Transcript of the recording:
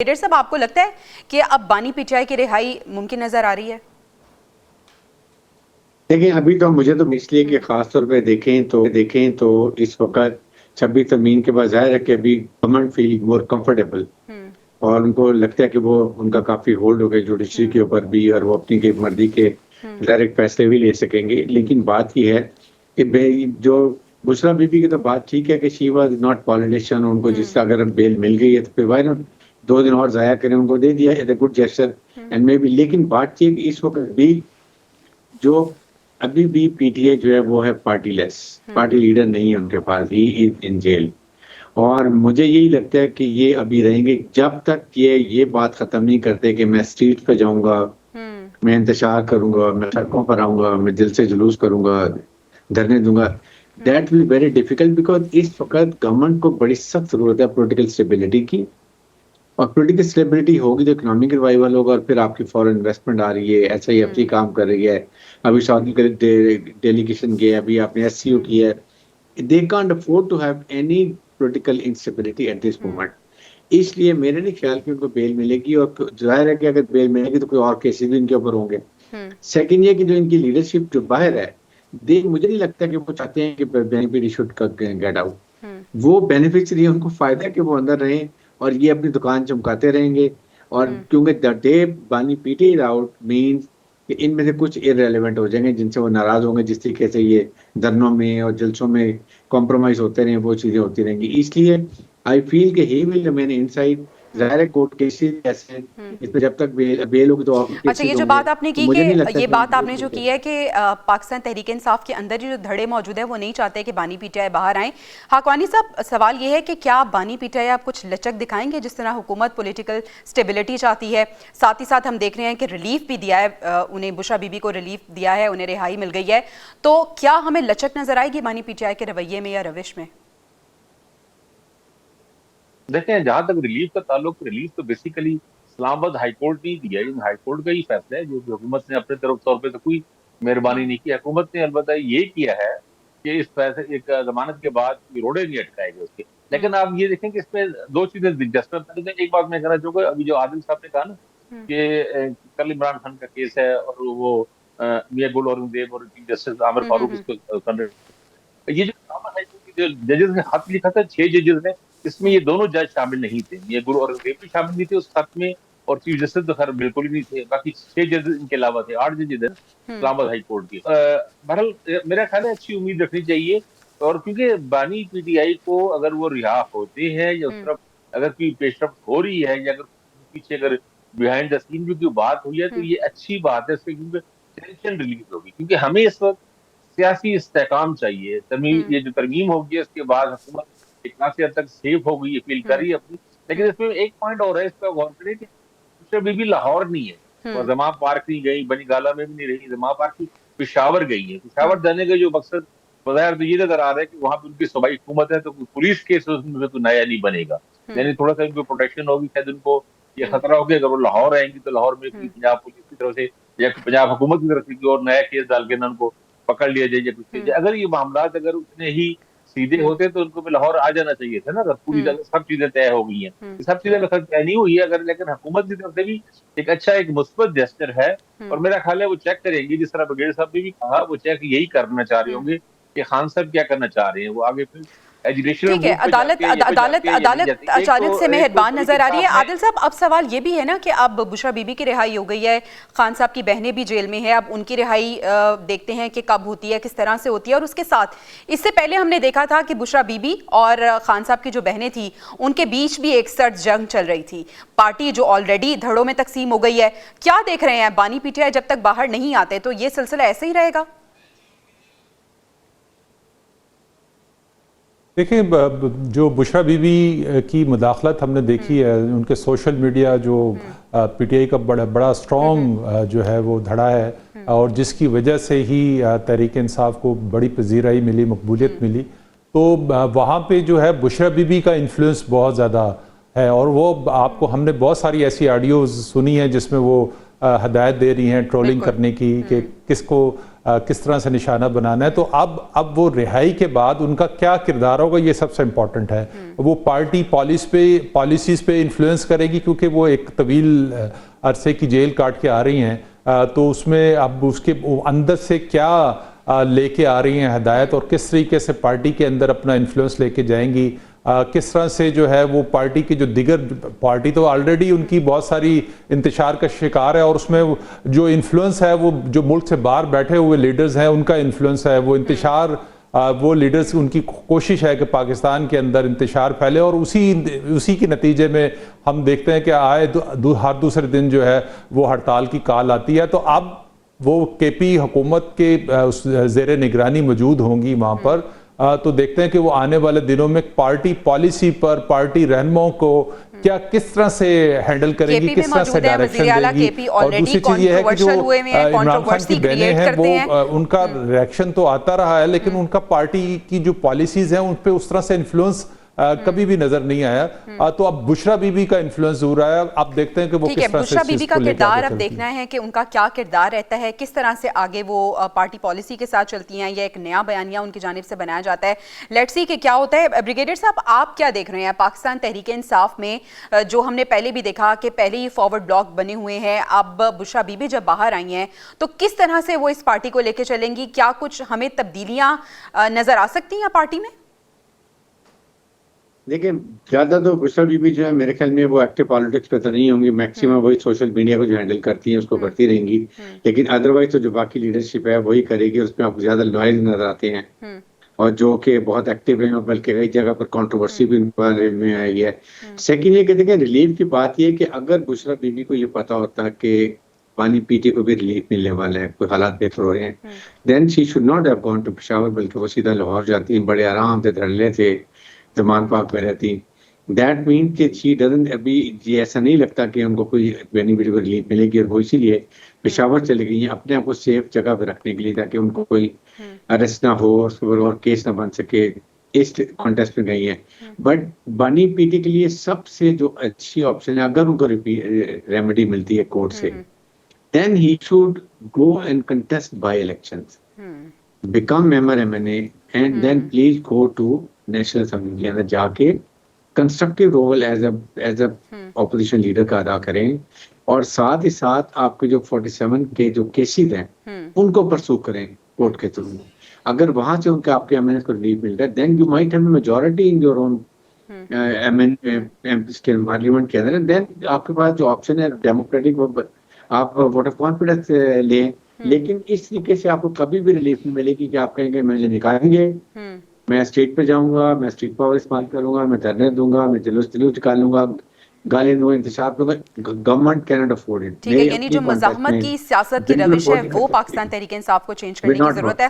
Leader साहब, आपको लगता है कि अब बानी पीटीआई की रिहाई मुमकिन नजर आ रही है? देखिए, अभी तो मुझे तो इसलिए कि खास तौर पे देखें तो इस वक्त छब्बीस तरमीम के बाद जाहिर है कि अभी गवर्नमेंट फील मोर कंफर्टेबल और उनको लगता है कि वो उनका काफी होल्ड हो गया जुडिशरी के ऊपर भी और वो अपनी की मर्जी के डायरेक्ट फैसले भी ले सकेंगे। लेकिन बात यह है कि जो बुशरा बीबी की तो बात ठीक है कि शी वाज नॉट पॉलिटिशियन, उनको जिसका अगर बेल मिल गई है तो फिर वाई नॉट 2 दिन और जाया करें, उनको दे दिया as a good gesture and may be. लेकिन बात यह कि इस वक्त भी जो अभी भी पीटीआई जो है वो है पार्टीलेस, पार्टी लीडर नहीं है उनके पास, ही इज इन जेल। और मुझे यही लगता है कि ये अभी रहेंगे जब तक ये बात खत्म नहीं करते कि मैं स्ट्रीट पे जाऊंगा, मैं इंतजार करूंगा, मैं सड़कों पर आऊंगा, मैं दिल से जुलूस करूंगा, धरने दूंगा। That will very difficult because इस वक्त गवर्नमेंट को बड़ी सख्त जरूरत है पॉलिटिकल स्टेबिलिटी की। और पॉलिटिकल स्टेबिलिटी होगी तो इकोनॉमिक रिवाइवल होगा और फिर आपकी फॉरेन इन्वेस्टमेंट आ रही है, एसआईएफसी काम कर रही है, अभी सऊदी डेलीगेशन गया, अभी आपने एससीओ किया है। They can't afford to have any political instability at this moment. इसलिए मेरे नहीं ख्याल कि उनको बेल मिलेगी और जाहिर है कि अगर बेल मिलेगी तो कोई और केसेस भी इनके ऊपर होंगे। सेकंड ये कि जो इनकी लीडरशिप जो बाहर है, मुझे नहीं लगता कि वो चाहते हैं कि बेनिफिट शुड गेट आउट। वो बेनिफिशियरी है, उनको फायदा है कि वो अंदर रहें और ये अपनी दुकान चमकाते रहेंगे। और क्योंकि द डे बानी पीटे आउट मीन्स कि इनमें से कुछ इररेलेवेंट हो जाएंगे जिनसे वो नाराज होंगे। जिस तरीके से ये धरनों में और जलसों में कॉम्प्रोमाइज होते रहे, वो चीजें होती रहेंगी। इसलिए आई फील कि ही विल रिमेन इनसाइड। जाहिर है कोर्ट केसेस ऐसे इस पे जब तक बेल होगी तो और अच्छा, ये जो बात आपने की कि ये बात आपने जो की है कि पाकिस्तान तहरीक इंसाफ के अंदर जो धड़े मौजूद है वो नहीं चाहते कि बानी पीटीआई बाहर आए। हाकवानी साहब, सवाल ये है कि क्या बानी पीटीआई आप कुछ लचक दिखाएंगे जिस तरह हुकूमत पॉलिटिकल स्टेबिलिटी चाहती है? साथ ही साथ हम देख रहे हैं कि रिलीफ भी दिया है उन्हें, बुशरा बीबी को रिलीफ दिया है, उन्हें रिहाई मिल गई है। तो क्या हमें लचक नजर आएगी बानी पीटीआई के रवैये में या रविश में? देखें, जहां तक रिलीफ का ताल्लुक, रिलीफ तो बेसिकली इस्लामाबाद हाईकोर्ट ने दिया है, हाईकोर्ट का ही फैसला है। जो हुकूमत ने अपने तरफ तौर पे तो कोई मेहरबानी नहीं की। हुकूमत ने अलबत्ता ये किया है कि इस फैसले एक जमानत के बाद रोड़े नहीं अटकाए गए उसके। लेकिन आप ये देखें कि इसमें दो चीजें दिलचस्प है। एक बात मैं कहना चाहूंगा, अभी जो आदिल साहब ने कहा ना कि कल इमरान खान का केस है और वो मियां गुल औरंगजेब और चीफ जस्टिस आमिर फारूक इसको, ये जो हाईकोर्ट की जो जजेस ने खत लिखा था, 6 जजेस ने, इसमें ये दोनों जज शामिल नहीं थे। ये गुरु औरंगजेब भी शामिल नहीं थे उस खत में और चीफ जस्टिस तो खैर बिल्कुल ही नहीं थे। बाकी 6 जज इनके अलावा थे, 8 जजेस हैं इस्लामाबाद हाई कोर्ट के। बहरहाल मेरा ख्याल है अच्छी उम्मीद रखनी चाहिए। और क्योंकि बानी पीटीआई को अगर वो रिहा होते हैं या उस तरफ अगर कोई पेशरफ हो रही है या अगर पीछे अगर बिहाइंड द सीन भी कोई बात हुई है तो ये अच्छी बात है इससे, क्योंकि टेंशन रिलीज होगी। क्योंकि हमें इस वक्त सियासी इस्तेकाम चाहिए। ये जो तरमीम होगी उसके बाद हुकूमत एक खासी हद तक सेफ हो गई, अपील कर रही है अपनी। लेकिन इसमें एक पॉइंट और है, इस पर गौर करें कि बुशरा बीबी लाहौर नहीं है, वो जमा पार्क नहीं गई, बनी गाला में भी नहीं रही, जमा पार्क की पिशावर गई है। पिशावर जाने का जो मकसद बजाय तो ये नजर आ रहा है कि वहां पर उनकी सूबाई हुकूमत है तो पुलिस केस उसमें तो नया नहीं बनेगा। यानी थोड़ा सा उनको प्रोटेक्शन होगी, शायद उनको ये खतरा हो गया अगर वो लाहौर आएंगी तो लाहौर में पंजाब पुलिस की तरफ से या पंजाब हुकूमत की तरफ से और नया केस डाल के ना उनको पकड़ लिया जाए या कुछ किया जाए। अगर ये मामला अगर उतने ही सीधे होते तो उनको भी लाहौर आ जाना चाहिए था ना, अगर पूरी सब चीजें तय हो गई हैं। सब चीजें मतलब तय नहीं हुई है अगर, लेकिन हुकूमत की तरफ से भी एक अच्छा एक मुस्बत जेस्चर है। और मेरा ख्याल है वो चेक करेंगे, जिस तरह ब्रिगेडियर साहब ने भी कहा, वो चेक यही करना चाह रहे होंगे कि खान साहब क्या करना चाह रहे हैं। वो आगे फिर ठीक है, अदालत अचानक से मेहरबान नजर आ रही है। आदिल साहब, अब सवाल ये भी है ना कि अब बुशरा बीबी की रिहाई हो गई है, खान साहब की बहनें भी जेल में हैं, अब उनकी रिहाई देखते हैं कि कब होती है, किस तरह से होती है। और उसके साथ इससे पहले हमने देखा था कि बुशरा बीबी और खान साहब की जो बहनें थी उनके बीच भी एक सर्द जंग चल रही थी, पार्टी जो ऑलरेडी धड़ों में तकसीम हो गई है। क्या देख रहे हैं, बानी पीटीआई जब तक बाहर नहीं आते तो ये सिलसिला ऐसे ही रहेगा? देखिए, जो बुशरा बीबी की मुदाखलत हमने देखी है, उनके सोशल मीडिया जो पीटीआई का बड़ा स्ट्रॉन्ग जो है वो धड़ा है और जिसकी वजह से ही तहरीक इंसाफ को बड़ी पजीराई मिली, मकबूलियत मिली। तो वहाँ पे जो है बुशरा बीबी का इन्फ्लुएंस बहुत ज़्यादा है और वो आपको, हमने बहुत सारी ऐसी ऑडियोज़ सुनी हैं जिसमें वो हदायत दे रही हैं ट्रोलिंग करने की कि किसको किस तरह से निशाना बनाना है। तो अब वो रिहाई के बाद उनका क्या किरदार होगा, ये सबसे इम्पोर्टेंट है। वो पार्टी पॉलिसीज़ पे इन्फ्लुएंस करेगी, क्योंकि वो एक तवील अरसे की जेल काट के आ रही हैं, तो उसमें अब उसके अंदर से क्या लेके आ रही हैं हदायत, और किस तरीके से पार्टी के अंदर अपना इन्फ्लुएंस लेके जाएंगी, किस तरह से जो है वो पार्टी की जो दिगर पार्टी तो ऑलरेडी उनकी बहुत सारी इंतशार का शिकार है, और उसमें जो इन्फ्लुएंस है वो जो मुल्क से बाहर बैठे हुए लीडर्स हैं उनका इन्फ्लुएंस है, वो इंतशार वो लीडर्स उनकी कोशिश है कि पाकिस्तान के अंदर इंतशार फैले, और उसी के नतीजे में हम देखते हैं कि हर दूसरे दिन जो है वो हड़ताल की कॉल आती है। तो अब वो केपी हुकूमत के ज़ेरे निगरानी मौजूद होंगी वहाँ पर, तो देखते हैं कि वो आने वाले दिनों में पार्टी पॉलिसी पर पार्टी रहनुमाओं को किस तरह से हैंडल करेंगी, किस तरह से डायरेक्शन देगी। और दूसरी चीज ये है कि जो इमरान खान की बहनें हैं वो उनका रिएक्शन तो आता रहा है, लेकिन उनका पार्टी की जो पॉलिसीज हैं उन पे उस तरह से इन्फ्लुएंस कभी भी नजर नहीं आया। तो अब बुशरा बीबी का इन्फ्लुएंस हो रहा है, अब देखते हैं कि वो किस तरह से बुशरा बीबी का किरदार अब देखना है कि उनका क्या किरदार रहता है, किस तरह से आगे वो पार्टी पॉलिसी के साथ चलती हैं, या एक नया बयानिया उनकी जानिब से बनाया जाता है। लेट्स सी कि क्या होता है। ब्रिगेडियर साहब, आप क्या देख रहे हैं पाकिस्तान तहरीक इंसाफ में, जो हमने पहले भी देखा कि पहले ही फॉरवर्ड ब्लॉक बने हुए हैं, अब बुशरा बीबी जब बाहर आई हैं तो किस तरह से वो इस पार्टी को लेकर चलेंगी, क्या कुछ हमें तब्दीलियां नजर आ सकती हैं पार्टी में? देखिए, ज्यादा तो बुशरा बीबी जो है मेरे ख्याल में वो एक्टिव पॉलिटिक्स पे तो नहीं होंगी, मैक्सिमम वही सोशल मीडिया को जो हैंडल करती है उसको करती रहेंगी, लेकिन अदरवाइज तो जो बाकी लीडरशिप है वही करेगी। उसमें आपको ज्यादा नॉइज नजर आते हैं, और जो कि बहुत एक्टिव है, बल्कि कई जगह पर कंट्रोवर्सी भी बारे में आई है। सेकेंड ये कि देखिए, रिलीफ की बात ये कि अगर बुशरा बीबी को ये पता होता कि बानी पीटी को भी रिलीफ मिलने वाला है, कोई हालात बेहतर हो रहे हैं, then she should not have gone to Peshawar, बल्कि वो सीधा लाहौर जाती, बड़े आराम से धरने थे, जमान पाक में रहती। दैट मीन कि शी डजंट, अभी ये ऐसा नहीं लगता कि उनको कोई बेनिफिट को रिलीफ मिलेगी, और वो इसीलिए पेशावर चले गई हैं अपने आप को सेफ जगह पे रखने के लिए, ताकि उनको कोई अरेस्ट ना हो और केस ना बन सके, इस कॉन्टेस्ट में गई है। बट बानी पीटी के लिए सबसे जो अच्छी ऑप्शन है, अगर उनको रेमेडी मिलती है कोर्ट से, then he should go and contest by elections, become member MNA, and then please go to national assembly के अंदर जाके constructive role as a opposition leader का अदा करें, और साथ ही साथ आपके जो 47 के जो केसेस हैं उनको परसू करें कोर्ट के थ्रू। अगर वहां से उनके आपके एमएनए को रिलीफ मिल रहा है, then you might have majority in your own parliament के अंदर, देन आपके पास जो ऑप्शन है डेमोक्रेटिक, आप वोट ऑफ कॉन्फिडेंस लें। लेकिन इस तरीके से आपको कभी भी रिलीफ नहीं मिलेगी कि आप कहेंगे मुझे निकालेंगे, मैं स्ट्रीट पे जाऊंगा, मैं स्ट्रीट पावर इस्तेमाल करूंगा, मैं धरने दूंगा, मैं जुलूस निकालूंगा, गाली दूंगा, इंतशार दूंगा। Government can not afford it. ठीक है, यानी जो मज़ाहमत की सियासत की रविश है वो पाकिस्तान तहरीक इंसाफ को चेंज करने की जरूरत है।